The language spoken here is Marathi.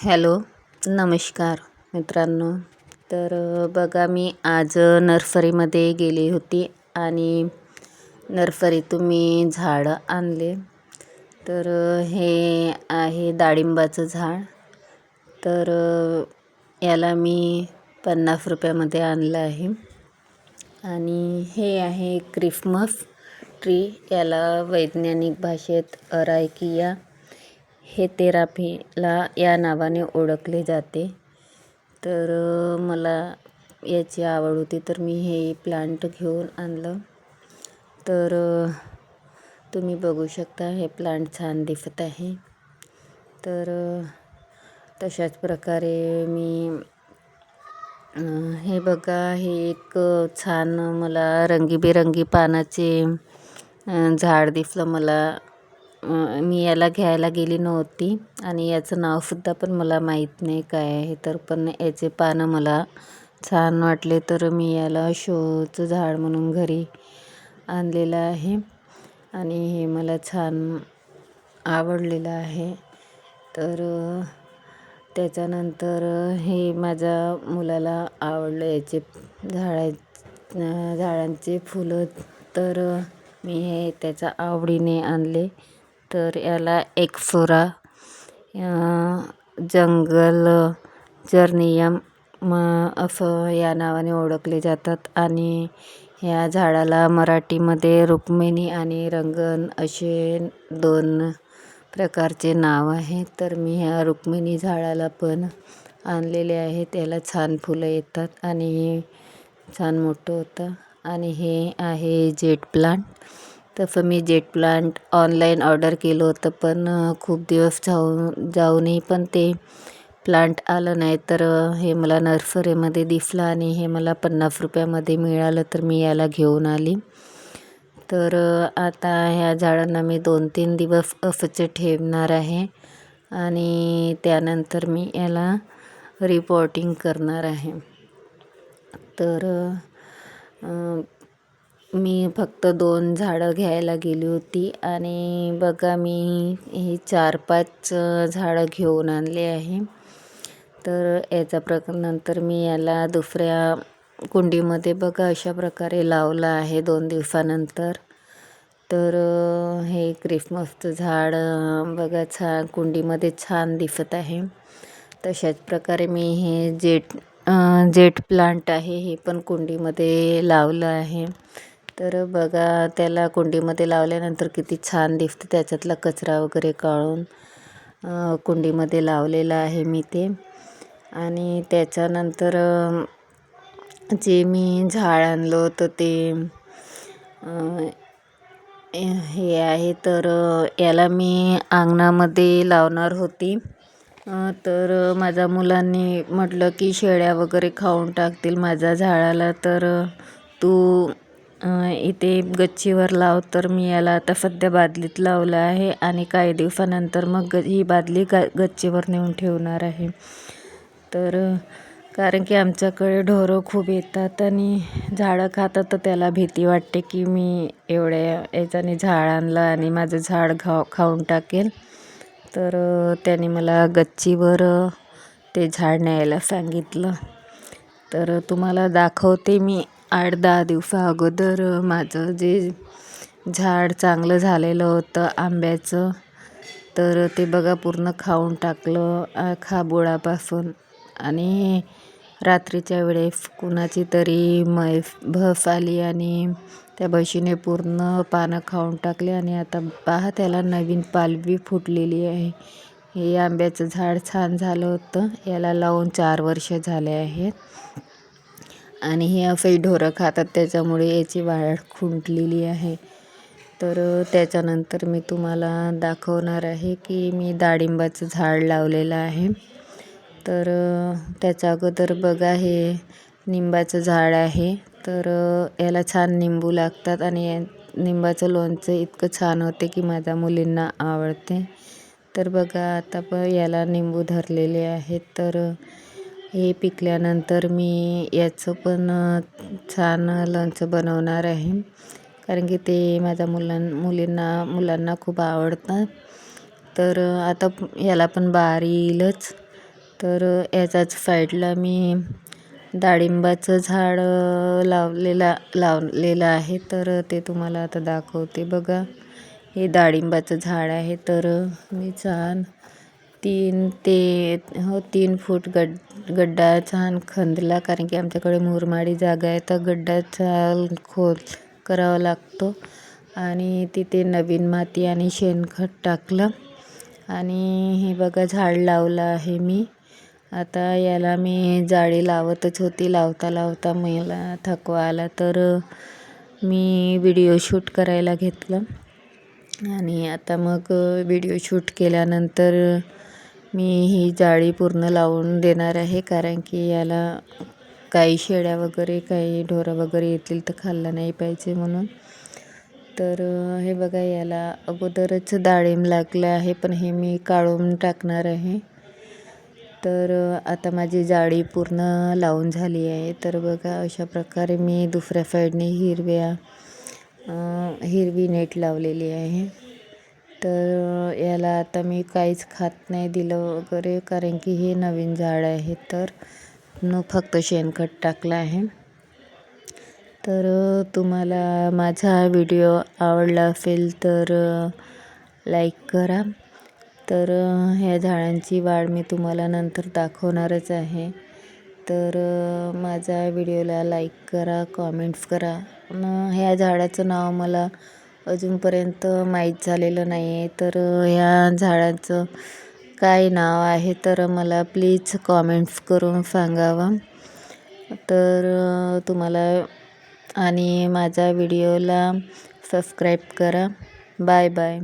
हॅलो, नमस्कार मित्रांनो. तर बघा, मी आज नर्सरीमध्ये गेली होती आणि नर्सरीतून मी झाडं आणले. तर हे आहे डाळिंबाचं झाड. तर याला मी 50 रुपयामध्ये आणलं आहे. आणि हे आहे क्रिसमस ट्री. याला वैज्ञानिक भाषेत अरायकिया हेतेराफिला या नावाने ओळखले जाते. तर मला याची आवड होती, तर मी हे प्लांट घेऊन आणलं. तर तुम्ही बघू शकता, हे प्लांट छान दिसत आहे. तर तशाच प्रकारे मी हे बघा, हे एक छान मला रंगीबेरंगी पानाचे झाड दिसलं मला. मी याला घ्यायला गेली नव्हती आणि याचं नावसुद्धा पण मला माहीत नाही काय आहे. तर पण याचे पानं मला छान वाटले, तर मी याला शोचं झाड म्हणून घरी आणलेलं आहे. आणि हे मला छान आवडलेलं आहे. तर त्याच्यानंतर हे माझ्या मुलाला आवडलं, याचे झाडांचे फुलं. तर मी हे त्याच्या आवडीने आणले. तर याला एक्सोरा जंगल जर्नियम असं या नावाने ओळखले जातात. आणि ह्या झाडाला मराठीमध्ये रुक्मिणी आणि रंगन असे 2 प्रकारचे नाव आहे. तर मी ह्या रुक्मिणी झाडाला पण आणलेले आहे. त्याला छान फुलं येतात आणि छान मोठं होतं. आणि हे आहे जेट प्लांट. तसं मी जेट प्लांट ऑनलाईन ऑर्डर केलं होतं, पण खूप दिवस जाऊनही पण ते प्लांट आलं नाही. तर हे मला नर्सरीमध्ये दिसलं आणि हे मला 50 रुपयामध्ये मिळालं, तर मी याला घेऊन आली. तर आता ह्या झाडांना मी 2-3 दिवस असंच ठेवणार आहे आणि त्यानंतर मी याला रिपॉटिंग करणार आहे. तर मी फक्त 2 झाडं घ्यायला गेली होती आणि बघा, मी ही 4-5 झाडं घेऊन आणले आहे. तर याचा नंतर मी याला दुसऱ्या कुंडीमध्ये बघा अशा प्रकारे लावलं आहे 2 दिवसानंतर. तर हे क्रिसमसचं झाड बघा छान कुंडीमध्ये छान दिसत आहे. तशाच प्रकारे मी हे जेट प्लांट आहे, हे पण कुंडीमध्ये लावलं आहे. तर बघा, त्याला कुंडीमध्ये लावल्यानंतर किती छान दिसते. त्याच्यातला कचरा वगैरे काढून कुंडीमध्ये लावलेलं आहे मी ते. आणि त्याच्यानंतर जे मी झाड आणलं होतं ते हे आहे. तर याला मी अंगणामध्ये लावणार होती. तर माझ्या मुलांनी म्हटलं की शेळ्या वगैरे खाऊन टाकतील माझ्या झाडाला, तर तू इथे गच्चीवर लाव. तर मी याला आता सध्या बादलीत लावलं आहे आणि काही दिवसानंतर मग ही बादली गच्चीवर नेऊन ठेवणार आहे. तर कारण की आमच्याकडे ढोरं खूप येतात आणि झाडं खातात, तर त्याला भीती वाटते की मी एवढ्या याच्याने झाड आणलं आणि माझं झाड खाऊन टाकेल. तर त्याने मला गच्चीवर ते झाड न्यायला सांगितलं. तर तुम्हाला दाखवते मी 8-10 दिवसा अगोदर माझं जे झाड चांगलं झालेलं होतं आंब्याचं. तर ते बघा पूर्ण खाऊन टाकलं खाबोळापासून. आणि रात्रीच्या वेळेस कुणाची तरी म्हैस आली आणि त्या म्हशीने पूर्ण पानं खाऊन टाकले. आणि आता पहा, त्याला नवीन पालवी फुटलेली आहे. हे आंब्याचं झाड छान झालं होतं. याला लावून 4 वर्ष झाले आहेत. आणि हे असंही ढोरं खातात, त्याच्यामुळे याची वाढ खुंटलेली आहे. तर त्याच्यानंतर मी तुम्हाला दाखवणार आहे की मी डाळिंबाचं झाड लावलेलं आहे. तर त्याच्या अगोदर बघा, हे निंबाचं झाड आहे. तर याला छान निंबू लागतात आणि निंबाचं लोणचं इतकं छान होते की माझ्या मुलींना आवडते. तर बघा, आता याला निंबू धरलेले आहेत. तर हे पिकल्यानंतर मी याचं पण छान लोणचं बनवणार आहे, कारण की ते माझ्या मुलांना खूप आवडतात. तर आता याला पण बार येईलच. तर याच्याच साईडला मी डाळिंबाचं झाड लावलेलं आहे. तर ते तुम्हाला आता दाखवते बघा. हे डाळिंबाचं झाड आहे. तर मी छान 3 फूट गड्डा छान खंदला, कारण की आमच्याकडे मुरमाडी जागा आहे. तर गड्डा छान खोल करावा लागतो आणि तिथे नवीन माती आणि शेणखत टाकलं आणि हे बघा झाड लावलं आहे मी. आता याला मी जाळी लावतच होती. लावता लावता मला थकवा आला, तर मी व्हिडिओ शूट करायला घेतलं आणि आता मग व्हिडिओ शूट केल्यानंतर मी ही जाळी पूर्ण लावून देणार आहे, कारण की याला काही शेळ्या वगैरे काही ढोरं वगैरे येतील तर खाल्लं नाही पाहिजे म्हणून. तर हे बघा, याला अगोदरच डाळिंब लागलं आहे, पण हे मी काढून टाकणार आहे. तर आता माझी जाळी पूर्ण लावून झाली आहे. तर बघा, अशा प्रकारे मी दुसऱ्या साईडने हिरवी नेट लावलेली आहे. तर याला आता मी काहीच खात नाही दिलं वगैरे, कारण की हे नवीन झाड आहे. तर फक्त शेणखत टाकलं आहे. तर तुम्हाला माझा व्हिडिओ आवडला असेल तर लाईक करा. तर ह्या झाडांची वाढ मी तुम्हाला नंतर दाखवणारच आहे. तर माझ्या व्हिडिओला लाईक करा, कॉमेंट्स करा. ह्या झाडाचं नाव मला अजूनपर्यंत माहीत झालेलं नाही आहे. तर ह्या झाडाचं काय नाव आहे तर मला प्लीज कॉमेंट्स करून सांगावं. तर तुम्हाला आणि माझ्या व्हिडिओला सबस्क्राईब करा. Bye bye.